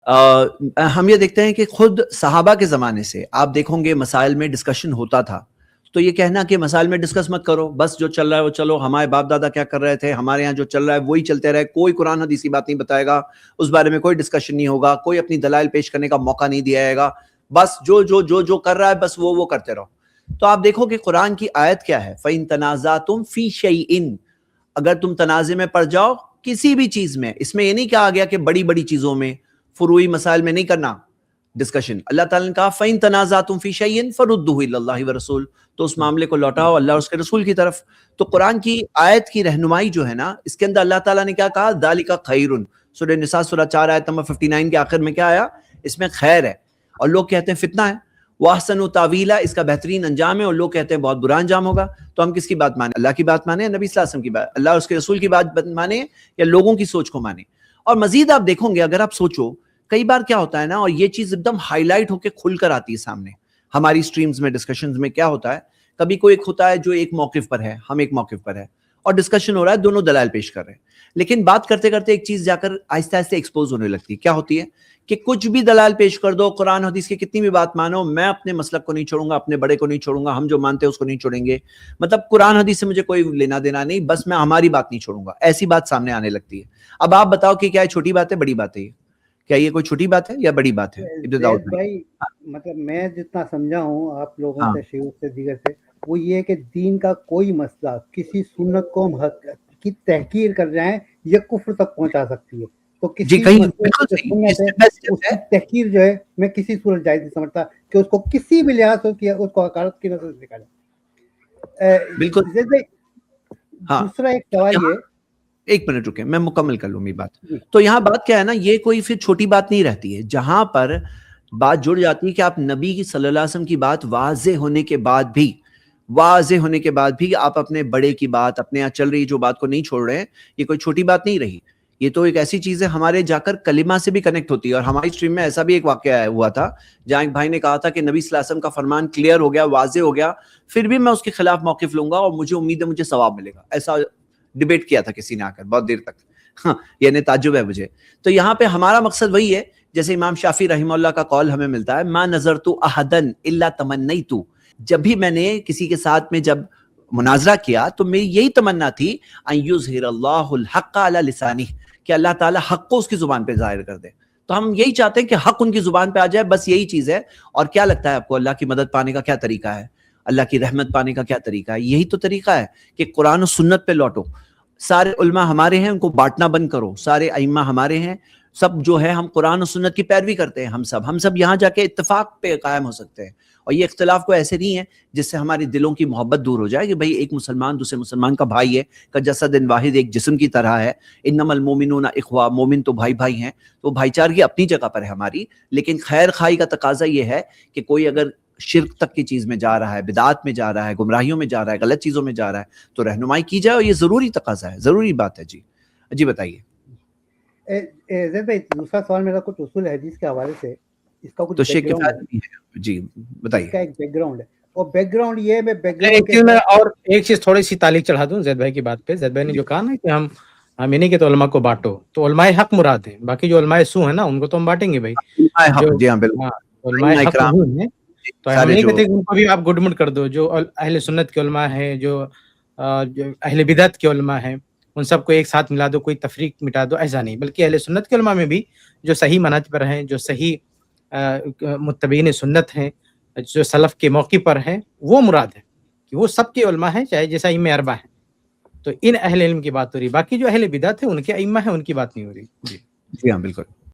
ہم یہ دیکھتے ہیں کہ خود صحابہ کے زمانے سے آپ دیکھوں گے مسائل میں ڈسکشن ہوتا تھا، تو یہ کہنا کہ مسائل میں ڈسکس مت کرو، بس جو چل رہا ہے وہ چلو، ہمارے باپ دادا کیا کر رہے تھے، ہمارے یہاں جو چل رہا ہے وہی چلتے رہے، کوئی قرآن حدیث کی بات نہیں بتائے گا، اس بارے میں کوئی ڈسکشن نہیں ہوگا، کوئی اپنی دلائل پیش کرنے کا موقع نہیں دیا جائے گا، بس جو کر رہا ہے بس وہ کرتے رہو۔ تو آپ دیکھو کہ قرآن کی آیت کیا ہے، فَإِن تَنَازَعْتُمْ فِي شَيْءٍ، اگر تم تنازع میں پڑ جاؤ کسی بھی چیز میں، اس میں یہ نہیں کہا گیا کہ بڑی بڑی چیزوں میں، فروعی مسائل میں نہیں کرنا ڈسکشن، اللہ تعالیٰ نے کہا فَإِن تَنَازَعْتُمْ فِي شَيْءٍ فَرُدُّوهُ إِلَى اللَّهِ وَرَسُولِهِ، تو اس معاملے کو لوٹاؤ اللہ اور اس کے رسول کی طرف۔ تو قرآن کی آیت کی رہنمائی جو ہے نا، اس کے اندر اللہ تعالیٰ نے کیا کہا، ذَلِكَ خَيْرٌ، سورہ نساء سورہ 4 آیت نمبر 59 کے آخر میں کیا آیا، اس میں خیر ہے، اور لوگ کہتے ہیں فتنہ ہے، وَأَحْسَنُ تَأْوِيلًا، اس کا بہترین انجام ہے، اور لوگ کہتے ہیں بہت برا انجام ہوگا۔ تو ہم کس کی بات مانیں، اللہ کی بات مانیں، نبی صلی اللہ علیہ وسلم کی بات، اللہ اور اس کے رسول کی بات مانیں، یا لوگوں کی سوچ کو مانیں؟ اور مزید آپ دیکھو گے، اگر آپ سوچو، کئی بار کیا ہوتا ہے نا، اور یہ چیز ایک دم ہائی لائٹ ہو کے کھل کر آتی ہے سامنے ہماری سٹریمز میں، ڈسکشنز میں کیا ہوتا ہے، کبھی کوئی ایک ہوتا ہے جو ایک موقف پر ہے، ہم ایک موقف پر ہے، اور ڈسکشن ہو رہا ہے، دونوں دلائل پیش کر رہے ہیں، لیکن بات کرتے کرتے ایک چیز جا کر آہستہ آہستہ ایکسپوز ہونے لگتی ہے، کیا ہوتی ہے کہ کچھ بھی دلائل پیش کر دو، قرآن حدیث کی کتنی بھی بات مانو، میں اپنے مسلک کو نہیں چھوڑوں گا، اپنے بڑے کو نہیں چھوڑوں گا، ہم جو مانتے ہیں اس کو نہیں چھوڑیں گے، مطلب قرآن حدیث سے مجھے کوئی لینا دینا نہیں، بس میں ہماری بات نہیں چھوڑوں گا، ایسی بات سامنے آنے لگتی ہے۔ اب آپ بتاؤ کہ کیا یہ چھوٹی بات ہے، بڑی بات ہے؟ کیا یہ کوئی چھوٹی بات ہے یا بڑی بات ہے؟ ابن داؤد زید بھائی، مطلب میں جتنا سمجھا ہوں آپ لوگوں ہاں سے، شیوخ سے، دیگر سے، وہ یہ ہے کہ دین کا کوئی مسئلہ کسی سنت کو کی تحقیر کر جائیں یہ کفر تک پہنچا سکتی ہے، تو جی کسی کہیں مسئلے بالکل کی جو صحیح، سنت ہے اسٹیپ بائی اس اسٹیپ کی ہے۔ تحقیر جو ہے میں کسی صورت جائز نہیں سمجھتا کہ اس کو کسی بھی لحاظ سے کیا، اس کو حقارت کی نظر سے نکالا۔ بالکل زید بھائی، ہاں۔ دوسرا ایک تو سوال یہاں یہ، ایک منٹ رکے، میں مکمل کر لوں گی بات۔ تو یہاں بات کیا ہے نا، یہ کوئی پھر چھوٹی بات نہیں رہتی ہے، جہاں پر بات جڑ جاتی ہے کہ آپ نبی کی صلی اللہ علیہ وسلم کی بات واضح ہونے کے بعد بھی آپ اپنے بڑے کی بات، اپنے یہاں چل رہی جو بات کو نہیں چھوڑ رہے ہیں، یہ کوئی چھوٹی بات نہیں رہی، یہ تو ایک ایسی چیز ہے ہمارے جا کر کلمہ سے بھی کنیکٹ ہوتی ہے۔ اور ہماری اسٹریم میں ایسا بھی ایک واقعہ ہوا تھا جہاں ایک بھائی نے کہا تھا کہ نبی صلی اللہ علیہ وسلم کا فرمان کلیئر ہو گیا، واضح ہو گیا، پھر بھی میں اس کے خلاف موقف لوں گا اور مجھے امید ہے مجھے ثواب ملے گا، ایسا ڈیبیٹ کیا تھا کسی نے آ کر بہت دیر تک، ہاں یعنی تعجب ہے مجھے۔ تو یہاں پہ ہمارا مقصد وہی ہے، جیسے امام شافعی رحمہ اللہ کا قول ہمیں ملتا ہے، ما نظرت احدن الا تمنیت، جب بھی میں نے کسی کے ساتھ میں جب مناظرہ کیا تو میری یہی تمنا تھی، ان یظہر اللہ الحق علی لسانہ، کہ اللہ تعالی حق کو اس کی زبان پہ ظاہر کر دے۔ تو ہم یہی چاہتے ہیں کہ حق ان کی زبان پہ آ جائے، بس یہی چیز ہے۔ اور کیا لگتا ہے آپ کو اللہ کی مدد پانے کا کیا طریقہ ہے، اللہ کی رحمت پانے کا کیا طریقہ ہے؟ یہی تو طریقہ ہے کہ قرآن و سنت پہ لوٹو، سارے علماء ہمارے ہیں ان کو بانٹنا بند کرو، سارے ائمہ ہمارے ہیں، سب جو ہے ہم قرآن و سنت کی پیروی کرتے ہیں، ہم سب یہاں جا کے اتفاق پہ قائم ہو سکتے ہیں۔ اور یہ اختلاف کو ایسے نہیں ہے جس سے ہمارے دلوں کی محبت دور ہو جائے کہ بھئی ایک مسلمان دوسرے مسلمان کا بھائی ہے، کا جسد واحد، ایک جسم کی طرح ہے، انما المومنون اخوہ، مومن تو بھائی بھائی ہیں۔ تو بھائی چارگی اپنی جگہ پر ہے ہماری، لیکن خیر خواہی کا تقاضا یہ ہے کہ کوئی اگر شرک تک کی چیز میں جا رہا ہے، بدعات میں جا رہا ہے، گمراہیوں میں جا رہا ہے، غلط چیزوں میں جا رہا ہے، تو رہنمائی کی جائے، اور یہ ضروری تقاضا ہے، ضروری بات ہے۔ جی بتائیے۔ زید بھائی، دوسرا سوال میرا کچھ اصول حدیث کے حوالے سے، اس کا کچھ تو بیک شیخ گراؤنڈ کفایت بھی ہے، جی ہے، بتائیے۔ اس کا ایک بیک گراؤنڈ ہے، اور بیک گراؤنڈ یہ ہے، میں بیک گراؤنڈ ایک چیز میں اور ایک چیز تھوڑی سی تعلیق چڑھا دوں زید بھائی کی بات پہ۔ زید بھائی نے جو کہا نا کہ ہم انہیں کے تو علماء کو بانٹو، تو علماء حق مراد ہے، باقی جو علماء سو ہیں نا ان کو تو ہم بانٹیں گے بھائی، جو جی ہاں بالکل، علماء حق نہیں ہیں تو ہم نہیں جو کہتے کہ ان کو بھی آپ گڈ مڈ کر دو۔ جو اہل سنت کے علماء ہیں، جو اہل بدعت کے علماء ہیں، ان سب کو ایک ساتھ ملا دو، کوئی تفریق مٹا دو، ایسا نہیں، بلکہ اہل سنت کے علماء میں بھی جو صحیح منہج پر ہیں، جو صحیح متبعین سنت ہیں، جو سلف کے موقع پر ہیں، وہ مراد ہے کہ وہ سب کے علماء ہیں، چاہے جیسا ائمہ اربعہ ہیں، تو ان اہل علم کی بات ہو رہی، باقی جو اہل بدعت ہیں ان کے ائمہ ہیں ان کی بات نہیں ہو رہی۔ جی ہاں بالکل۔